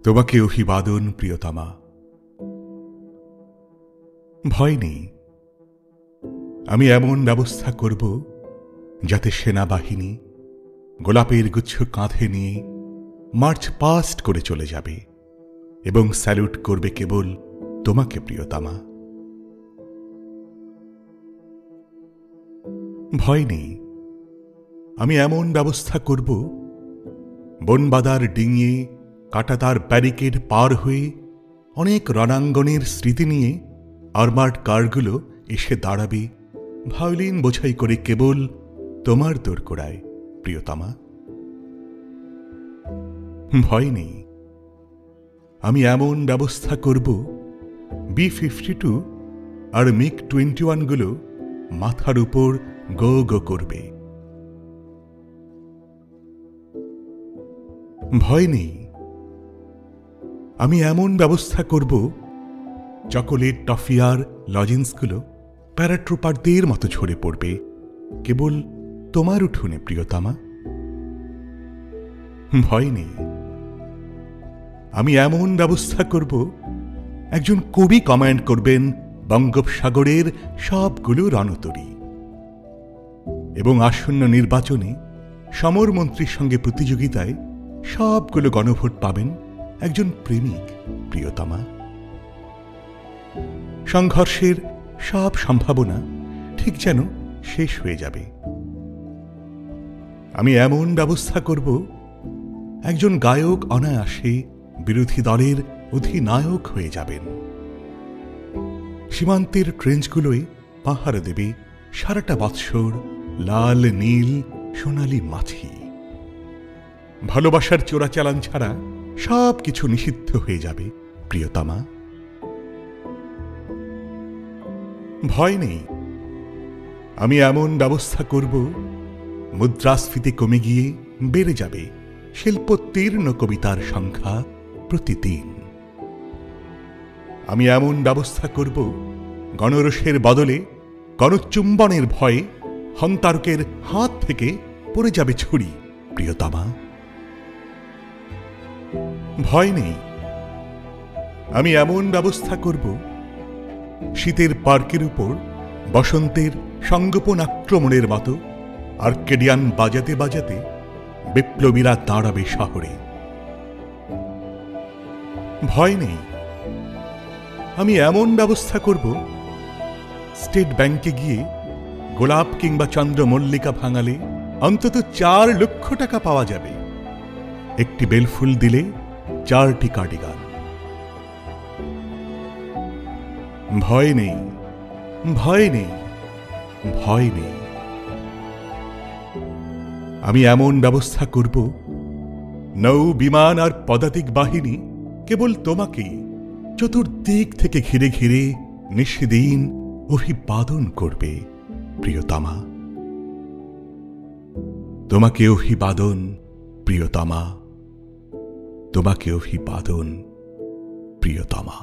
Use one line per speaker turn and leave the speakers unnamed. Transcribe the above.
তোমাকে অভিবাদন প্রিয়তমা। ভয় নেই, আমি এমন ব্যবস্থা করব যাতে সেনাবাহিনী গোলাপের গুচ্ছ কাঁধে নিয়ে মার্চ পাস্ট করে চলে যাবে এবং স্যালুট করবে কেবল তোমাকে প্রিয়তমা। ভয় নেই, আমি এমন ব্যবস্থা করব বনবাদার ডিঙিয়ে কাঁটাতার ব্যারিকেড পার হয়ে অনেক রণাঙ্গনের স্মৃতি নিয়ে আর্মার্ড কারগুলো এসে দাঁড়াবে ভায়োলিন বোঝাই করে কেবল তোমার দোরগোড়ায় প্রিয়তমা। ভয় নেই, আমি এমন ব্যবস্থা করব B-52 আর MiG-21 গুলো মাথার উপর গো গো করবে। ভয় নেই, আমি এমন ব্যবস্থা করব চকোলেট টফি আর লজেন্সগুলো প্যারাট্রুপারদের মতো ঝরে পড়বে কেবল তোমার উঠোনে প্রিয়তমা। ভয় নেই, আমি এমন ব্যবস্থা করব একজন কবি কমান্ড করবেন বঙ্গোপসাগরের সবগুলো রণতরী এবং আসন্ন নির্বাচনে সমরমন্ত্রীর সঙ্গে প্রতিযোগিতায় সবগুলো গণভোট পাবেন একজন প্রেমিক প্রিয়তমা। সংঘর্ষের সব সম্ভাবনা ঠিক যেন শেষ হয়ে যাবে। আমি এমন ব্যবস্থা করব একজন গায়ক অনায়াসে বিরোধী দলের অধিনায়ক হয়ে যাবেন। সীমান্তের ট্রেঞ্চগুলোয় পাহারা দেবে সারাটা বৎসর লাল নীল সোনালী মাছি। ভালোবাসার চোরাচালান ছাড়া সব কিছু নিষিদ্ধ হয়ে যাবে প্রিয়তমা। ভয় নেই, আমি এমন ব্যবস্থা করব মুদ্রাস্ফীতি কমে গিয়ে বেড়ে যাবে শিল্পোত্তীর্ণ কবিতার সংখ্যা প্রতিদিন। আমি এমন ব্যবস্থা করব গণরোষের বদলে গণচুম্বনের ভয়ে হন্তারকের হাত থেকে পড়ে যাবে ছুরি প্রিয়তমা। ভয় নেই, আমি এমন ব্যবস্থা করব শীতের পার্কের উপর বসন্তের সংগোপন আক্রমণের মতো আর্কেডিয়ান বাজাতে বাজাতে বিপ্লবীরা দাঁড়াবে শহরে। ভয় নেই, আমি এমন ব্যবস্থা করব স্টেট ব্যাংকে গিয়ে গোলাপ কিংবা চন্দ্রমল্লিকা ভাঙালে অন্তত 4 লক্ষ টাকা পাওয়া যাবে। একটি বেলফুল দিলে 4টি কার্ডিগান। ভয় নেই, ভয় নেই, ভয় নেই, আমি এমন ব্যবস্থা করব নৌ বিমান আর পদাতিক বাহিনী কেবল তোমাকেই চতুর্দিক থেকে ঘিরে ঘিরে নিশিদিন অভিবাদন করবে প্রিয়তমা। তোমাকে অভিবাদন প্রিয়তমা, তোমাকে অভিবাদন প্রিয়তমা।